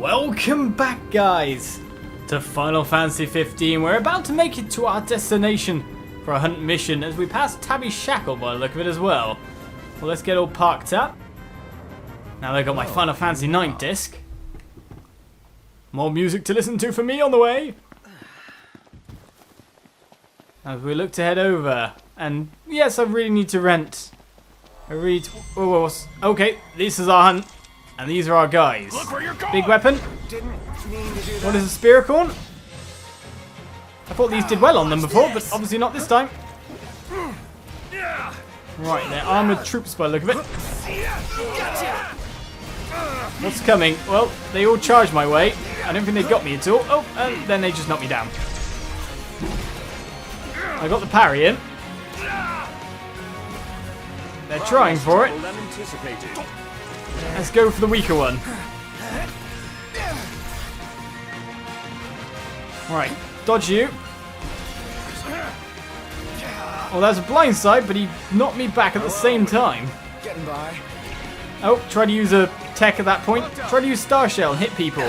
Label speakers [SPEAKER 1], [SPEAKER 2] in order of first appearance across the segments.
[SPEAKER 1] Welcome back, guys, to Final Fantasy 15. We're about to make it to our destination for a hunt mission as we pass Tabby's Shackle by the look of it as well. Well, let's get all parked up. Now they've got my Final Fantasy 9 disc. More music to listen to for me on the way. As we look to head over. And yes, I really need to rent. Okay, this is our hunt. And these are our guys.
[SPEAKER 2] Look where you're going.
[SPEAKER 1] Big weapon. What is a Spiricorn? I thought these did well on them before, but obviously not this time. Right, they're armoured troops by the look of it. What's coming? Well, they all charged my way. I don't think they got me at all. Oh, and then they just knocked me down. I got the parry in. They're trying for it. Let's go for the weaker one. Right, dodge you. Well, that's a blindside, but he knocked me back at the same time.
[SPEAKER 2] Getting by.
[SPEAKER 1] Oh, try to use a tech at that point. Try to use Star Shell and hit people.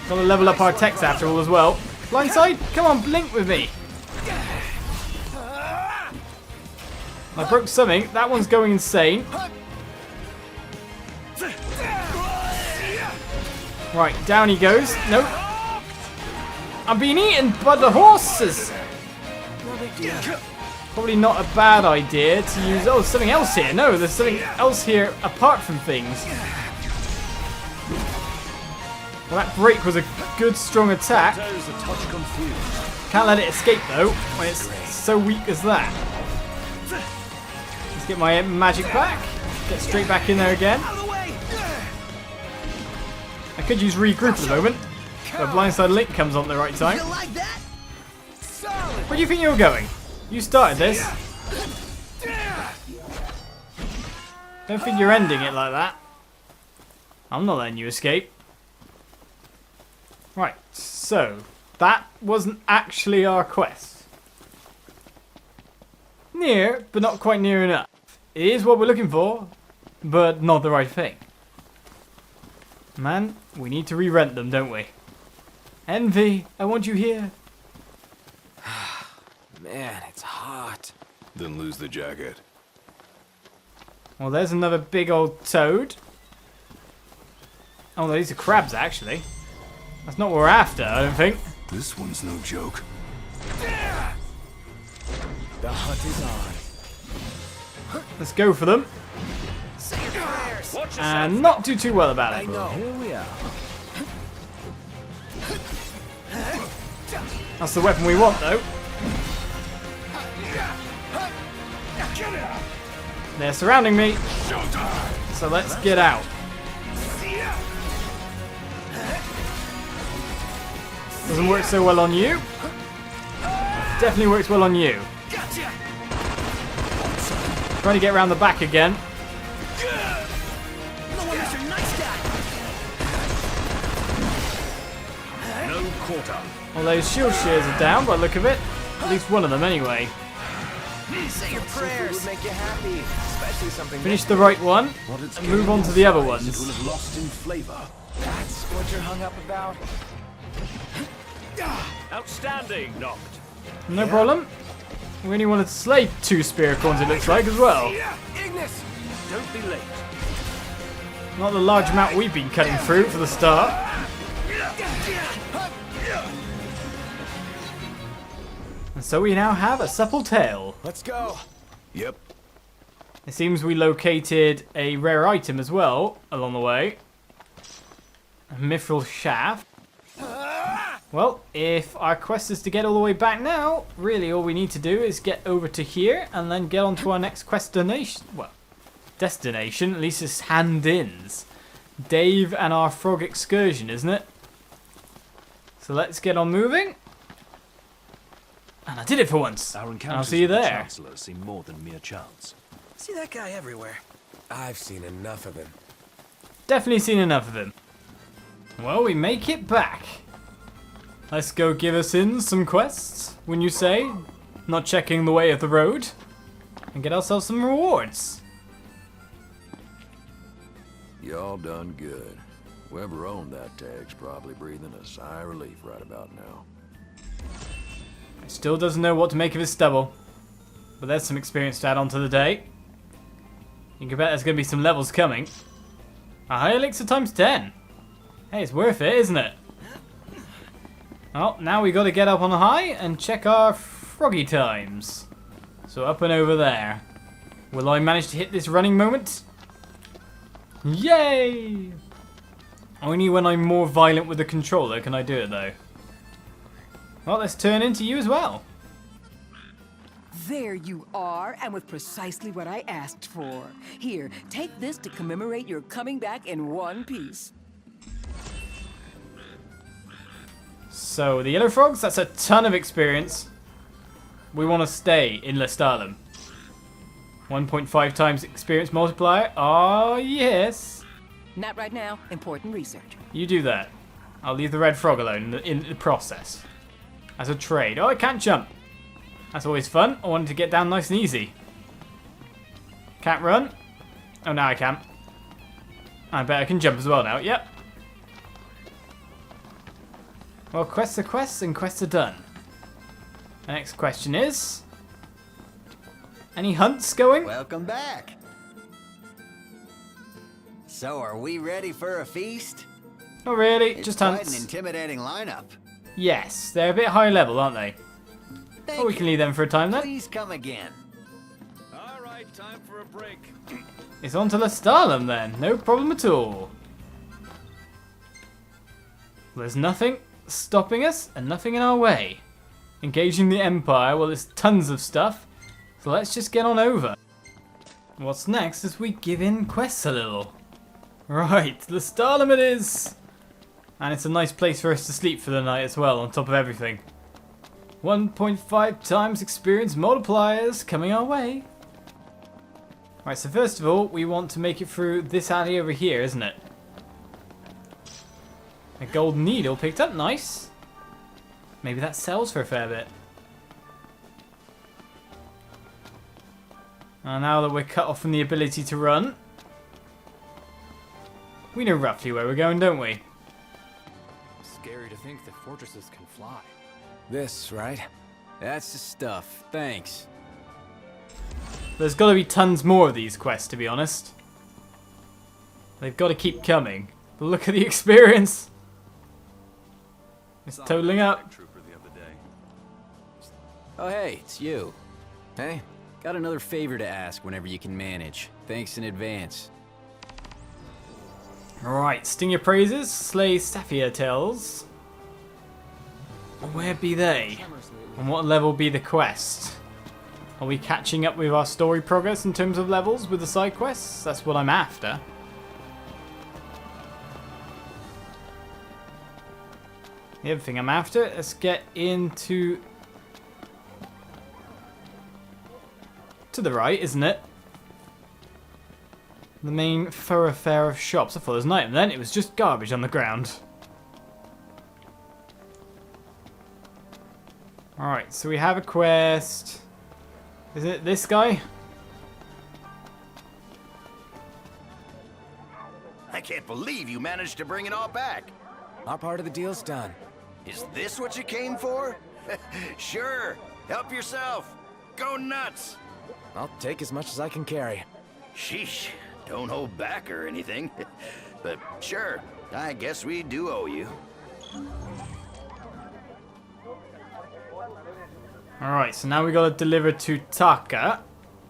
[SPEAKER 1] Gotta level up our techs after all as well. Blindside, come on, blink with me. I broke something. That one's going insane. Right, down he goes. Nope. I'm being eaten by the horses. Probably not a bad idea to use... Oh, there's something else here. No, there's something else here apart from things. Well, that break was a good, strong attack. Can't let it escape, though, when it's so weak as that. Let's get my magic back. Get straight back in there again. I could use regroup at the moment. But blindside link comes on at the right time. Where do you think you're going? You started this. Don't think you're ending it like that. I'm not letting you escape. Right, so that wasn't actually our quest. Near, but not quite near enough. It is what we're looking for, but not the right thing. Man, we need to re-rent them, don't we? Envy, I want you here.
[SPEAKER 2] Man, it's hot.
[SPEAKER 3] Then lose the jacket.
[SPEAKER 1] Well, there's another big old toad. Oh, these are crabs, actually. That's not what we're after, I don't think.
[SPEAKER 3] This one's no joke.
[SPEAKER 2] The hunt is on.
[SPEAKER 1] Let's go for them.
[SPEAKER 2] Say your prayers.
[SPEAKER 1] And not do too well about it.
[SPEAKER 2] Here we are.
[SPEAKER 1] That's the weapon we want, though. They're surrounding me. So let's get out. Doesn't work so well on you. Definitely works well on you. Trying to get around the back again.
[SPEAKER 2] No quarter.
[SPEAKER 1] Well, those shield shears are down by the look of it. At least one of them, anyway.
[SPEAKER 2] Say your prayers. Would make you happy, especially something.
[SPEAKER 1] Finish the right one and move on to the other ones.
[SPEAKER 3] It will have lost in flavor.
[SPEAKER 2] That's what you're hung up about.
[SPEAKER 4] Outstanding, Noct.
[SPEAKER 1] No problem. We only wanted to slay 2 Spiricorns, it looks like, as well.
[SPEAKER 2] Ignis.
[SPEAKER 4] Don't be late.
[SPEAKER 1] Not the large amount we've been cutting through for the start. And so we now have a supple tail.
[SPEAKER 2] Let's go.
[SPEAKER 3] Yep.
[SPEAKER 1] It seems we located a rare item as well along the way. A mithril shaft. Well, if our quest is to get all the way back now, really all we need to do is get over to here and then get on to our next destination. Well, destination, at least it's hand-ins. Dave and our frog excursion, isn't it? So let's get on moving. And I did it for once.
[SPEAKER 4] Our
[SPEAKER 1] And I'll see you
[SPEAKER 4] with the
[SPEAKER 1] there.
[SPEAKER 4] Chancellor seem more than mere chance.
[SPEAKER 2] See that guy everywhere. I've seen enough of him.
[SPEAKER 1] Definitely seen enough of him. Well, we make it back. Let's go give us in some quests, wouldn't you say? Not checking the way of the road. And get ourselves some rewards.
[SPEAKER 3] Y'all done good. Whoever owned that tag's probably breathing a sigh of relief right about now.
[SPEAKER 1] Still doesn't know what to make of his stubble. But there's some experience to add on to the day. You can bet there's going to be some levels coming. A high elixir times 10. Hey, it's worth it, isn't it? Well, now we got to get up on high and check our froggy times. So up and over there. Will I manage to hit this running moment? Yay! Only when I'm more violent with the controller can I do it though. Well, let's turn into you as well.
[SPEAKER 5] There you are, and with precisely what I asked for. Here, take this to commemorate your coming back in one piece.
[SPEAKER 1] So, the yellow frogs, that's a ton of experience. We want to stay in Lestallum. 1.5 times experience multiplier. Oh, yes.
[SPEAKER 5] Not right now. Important research.
[SPEAKER 1] You do that. I'll leave the red frog alone in the process. As a trade. Oh, I can't jump. That's always fun. I wanted to get down nice and easy. Can't run. Oh, now I can. I bet I can jump as well now. Yep. Well, quests are quests and quests are done. The next question is... any hunts going?
[SPEAKER 2] Welcome back. So, are we ready for a feast?
[SPEAKER 1] Not really,
[SPEAKER 2] It's
[SPEAKER 1] just
[SPEAKER 2] quite an
[SPEAKER 1] hunts.
[SPEAKER 2] intimidating lineup.
[SPEAKER 1] Yes, they're a bit high level, aren't they?
[SPEAKER 2] Thank
[SPEAKER 1] Well, we can
[SPEAKER 2] you.
[SPEAKER 1] leave them for a time then.
[SPEAKER 2] Please come again.
[SPEAKER 4] All right, time for a break.
[SPEAKER 1] It's on to Lestallum then, no problem at all. There's nothing stopping us and nothing in our way. Engaging the Empire, well, there's tons of stuff, so let's just get on over. What's next is we give in quests a little. Right, Lestallum it is! And it's a nice place for us to sleep for the night as well, on top of everything. 1.5 times experience multipliers coming our way. Right, so first of all, we want to make it through this alley over here, isn't it? A gold needle picked up, nice. Maybe that sells for a fair bit. And now that we're cut off from the ability to run, we know roughly where we're going, don't we?
[SPEAKER 6] Scary to think that fortresses can fly.
[SPEAKER 7] This, right? That's the stuff. Thanks.
[SPEAKER 1] There's got to be tons more of these quests, to be honest. They've got to keep coming. But look at the experience. It's totaling up.
[SPEAKER 7] Oh, hey, it's you. Hey, got another favor to ask whenever you can manage. Thanks in advance.
[SPEAKER 1] Right, sting your praises, slay Saphir Tails. Where be they? And what level be the quest? Are we catching up with our story progress in terms of levels with the side quests? That's what I'm after. The other thing I'm after, let's get into... to the right, isn't it? The main thoroughfare of shops. I thought there was an item then, it was just garbage on the ground. Alright, so we have a quest. Is it this guy?
[SPEAKER 8] I can't believe you managed to bring it all back.
[SPEAKER 7] Our part of the deal's done.
[SPEAKER 8] Is this what you came for? Sure, help yourself. Go nuts.
[SPEAKER 7] I'll take as much as I can carry.
[SPEAKER 8] Sheesh, don't hold back or anything. But sure, I guess we do owe you.
[SPEAKER 1] Alright, so now we gotta deliver to Taka.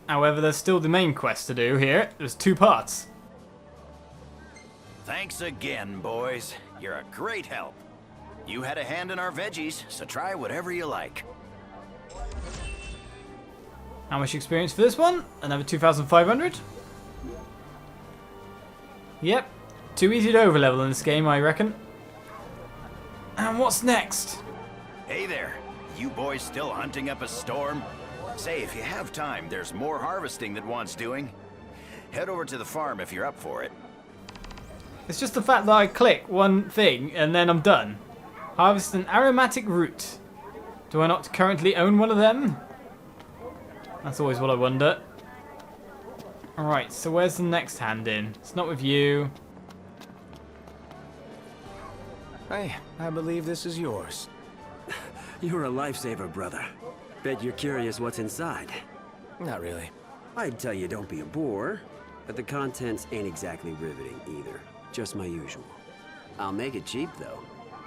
[SPEAKER 1] However, there's still the main quest to do here. There's 2 parts.
[SPEAKER 8] Thanks again, boys. You're a great help. You had a hand in our veggies, so try whatever you like.
[SPEAKER 1] How much experience for this one? Another 2,500? Yep. Too easy to overlevel in this game, I reckon. And what's next?
[SPEAKER 8] Hey there, you boys still hunting up a storm? Say, if you have time, there's more harvesting that wants doing. Head over to the farm if you're up for it.
[SPEAKER 1] It's just the fact that I click one thing and then I'm done. Harvest an aromatic root. Do I not currently own one of them? That's always what I wonder. Alright, so where's the next hand in? It's not with you.
[SPEAKER 2] I believe this is yours.
[SPEAKER 9] You're a lifesaver, brother. Bet you're curious what's inside.
[SPEAKER 2] Not really.
[SPEAKER 9] I'd tell you don't be a bore, but the contents ain't exactly riveting either. Just my usual. I'll make it cheap, though,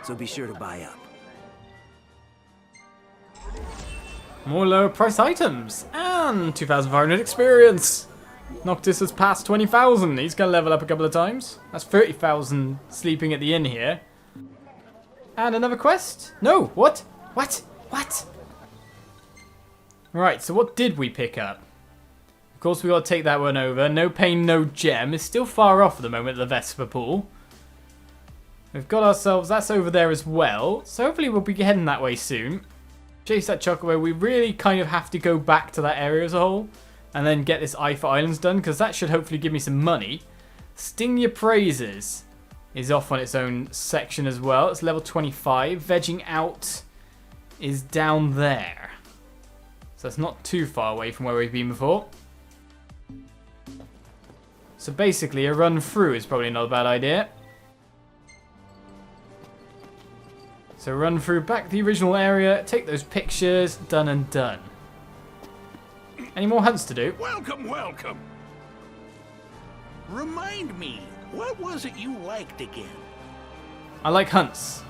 [SPEAKER 9] so be sure to buy up.
[SPEAKER 1] More lower price items and 2,500 experience. Noctis has passed 20,000. He's going to level up a couple of times. That's 30,000 sleeping at the inn here. And another quest? No, what? What? Right, so what did we pick up? Of course, we got to take that one over. No pain, no gem. It's still far off at the moment, the Vesper Pool. We've got ourselves, that's over there as well. So hopefully we'll be heading that way soon. Chase that chocobo. We really kind of have to go back to that area as a whole. And then get this Eye for Islands done, because that should hopefully give me some money. Sting Your Praises is off on its own section as well. It's level 25. Vegging Out is down there. So it's not too far away from where we've been before. So basically a run through is probably not a bad idea. So run through back to the original area, take those pictures, done and done. Any more hunts to do?
[SPEAKER 10] Welcome, welcome. Remind me, what was it you liked again?
[SPEAKER 1] I like hunts.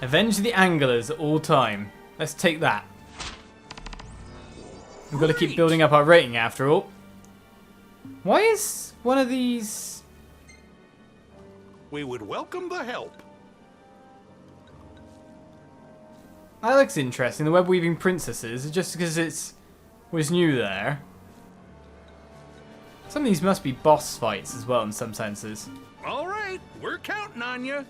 [SPEAKER 1] Avenge the anglers at all time. Let's take that. We've got to keep building up our rating after all. Why is one of these...
[SPEAKER 10] We would welcome the help.
[SPEAKER 1] That looks interesting. The web weaving princesses, just because it was new there. Some of these must be boss fights as well in some senses.
[SPEAKER 10] All right, we're counting on you.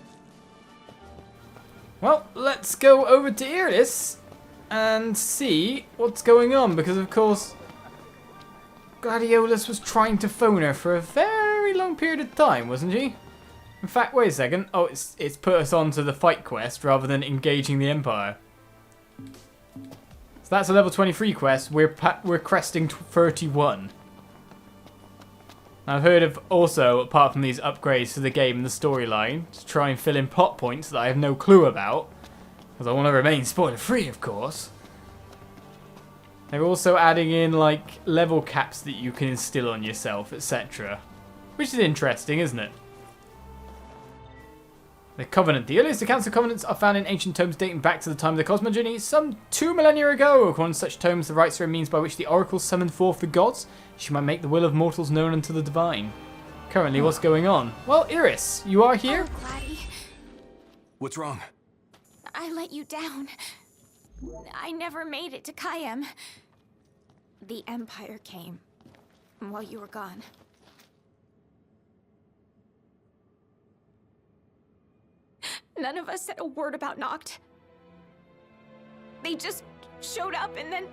[SPEAKER 1] Well, let's go over to Iris and see what's going on, because of course Gladiolus was trying to phone her for a very long period of time, wasn't she? In fact, wait a second. Oh, it's put us on to the fight quest rather than engaging the Empire. So that's a level 23 quest. We're cresting 31. I've heard of also, apart from these upgrades to the game and the storyline, to try and fill in plot points that I have no clue about, because I want to remain spoiler free, of course. They're also adding in like level caps that you can instill on yourself, etc. Which is interesting, isn't it? The Covenant. The earliest accounts of covenants are found in ancient tomes dating back to the time of the cosmogony, some 2 millennia ago. According to such tomes, the rites are a means by which the oracle summoned forth the gods. She might make the will of mortals known unto the divine. Currently, what's going on? Well, Iris, you are here?
[SPEAKER 11] Oh, Gladdy.
[SPEAKER 6] What's wrong?
[SPEAKER 11] I let you down. I never made it to Kayem. The Empire came while you were gone. None of us said a word about Noct. They just showed up and then...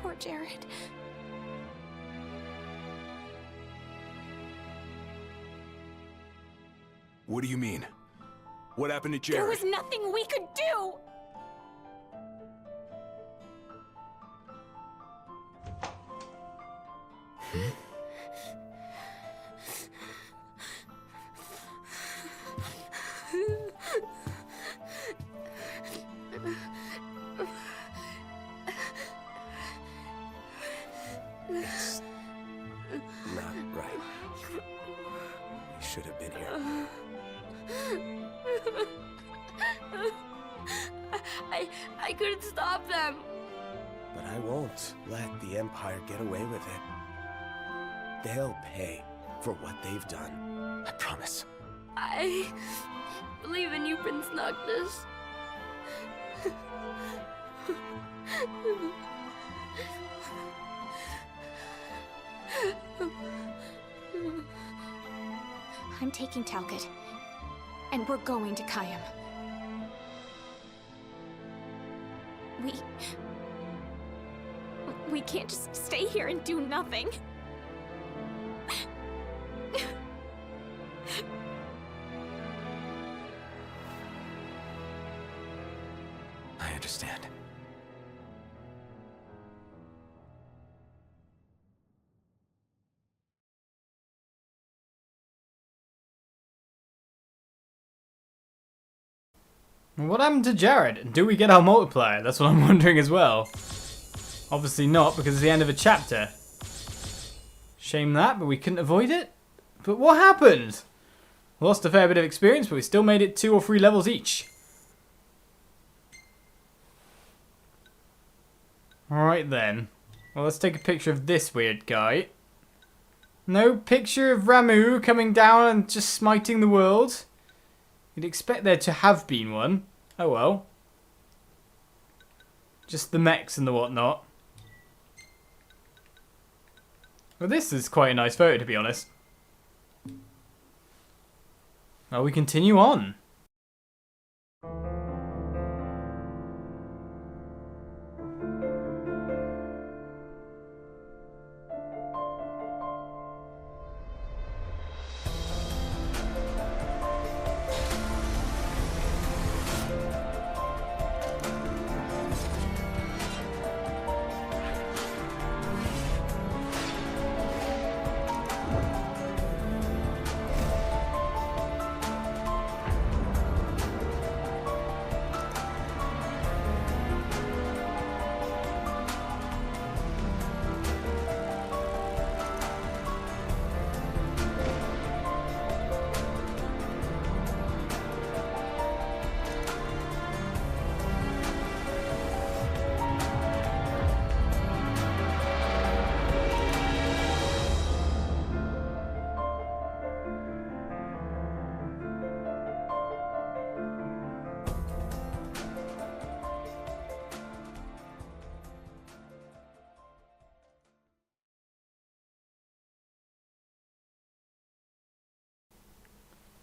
[SPEAKER 11] Poor Jared.
[SPEAKER 6] What do you mean? What happened to Jared?
[SPEAKER 11] There was nothing we could do!
[SPEAKER 2] It's not right. We should have been here.
[SPEAKER 11] I couldn't stop them.
[SPEAKER 2] But I won't let the Empire get away with it. They'll pay for what they've done. I promise.
[SPEAKER 11] I believe in you, Prince Noctis. I'm taking Talcott, and we're going to Kayem. We can't just stay here and do nothing.
[SPEAKER 2] I understand.
[SPEAKER 1] What happened to Jared? And do we get our multiplier? That's what I'm wondering as well. Obviously not, because it's the end of a chapter. Shame that, but we couldn't avoid it. But what happened? Lost a fair bit of experience, but we still made it 2 or 3 levels each. Alright then. Well, let's take a picture of this weird guy. No picture of Ramu coming down and just smiting the world. You'd expect there to have been one. Oh well. Just the mechs and the whatnot. Well, this is quite a nice photo, to be honest. Well, we continue on.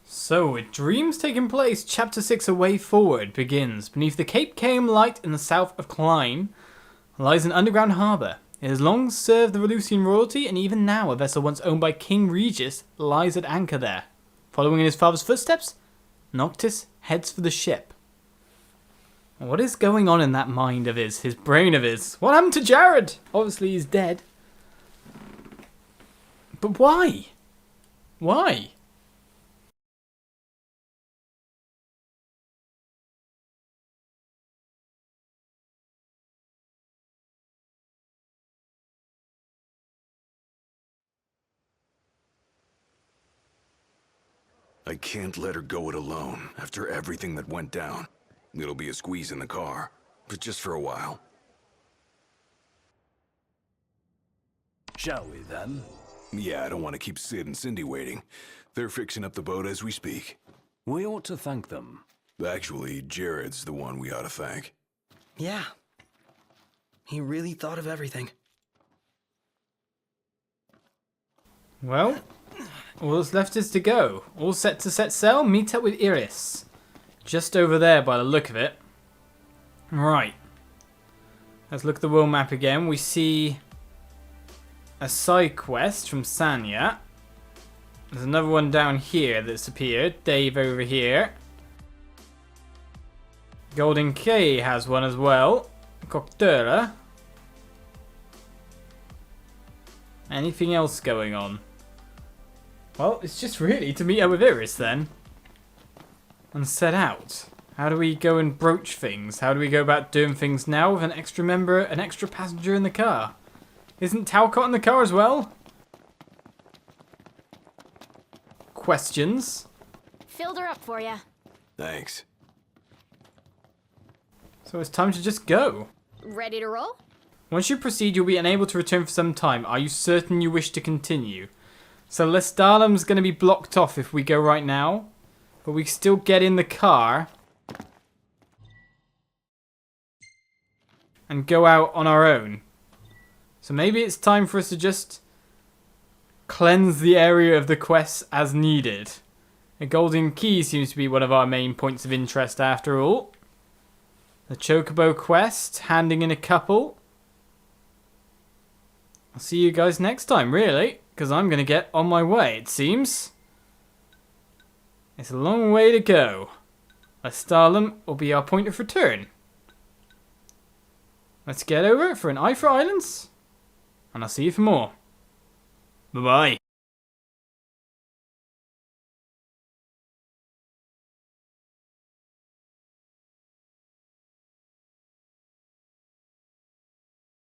[SPEAKER 1] So, with dreams taking place, Chapter 6 A Way Forward begins. Beneath the Cape Came light in the south of Klein lies an underground harbour. It has long served the Velusian royalty, and even now a vessel once owned by King Regis lies at anchor there. Following in his father's footsteps, Noctis heads for the ship. What is going on in that mind of his brain of his? What happened to Jared? Obviously he's dead. But why? Why?
[SPEAKER 3] I can't let her go it alone after everything that went down. It'll be a squeeze in the car, but just for a while.
[SPEAKER 8] Shall we then?
[SPEAKER 3] Yeah, I don't want to keep Sid and Cindy waiting. They're fixing up the boat as we speak.
[SPEAKER 6] We ought to thank them.
[SPEAKER 3] Actually, Jared's the one we ought to thank.
[SPEAKER 2] Yeah. He really thought of everything.
[SPEAKER 1] Well, all that's left is to go. All set to set sail, meet up with Iris. Just over there by the look of it. Right. Let's look at the world map again. We see a side quest from Sanya. There's another one down here that's appeared. Dave over here. Golden K has one as well. Coctura. Anything else going on? Well, it's just really to meet up with Iris then. And set out. How do we go and broach things? How do we go about doing things now with an extra passenger in the car? Isn't Talcott in the car as well? Questions?
[SPEAKER 11] Filled her up for you.
[SPEAKER 3] Thanks.
[SPEAKER 1] So it's time to just go.
[SPEAKER 11] Ready to roll?
[SPEAKER 1] Once you proceed, you'll be unable to return for some time. Are you certain you wish to continue? So Lestallum's going to be blocked off if we go right now. But we can still get in the car. And go out on our own. So maybe it's time for us to just cleanse the area of the quests as needed. A golden key seems to be one of our main points of interest after all. The Chocobo quest, handing in a couple. I'll see you guys next time, really. Because I'm going to get on my way, it seems. It's a long way to go. Lestallum will be our point of return. Let's get over for an eye for islands. And I'll see you for more. Bye-bye.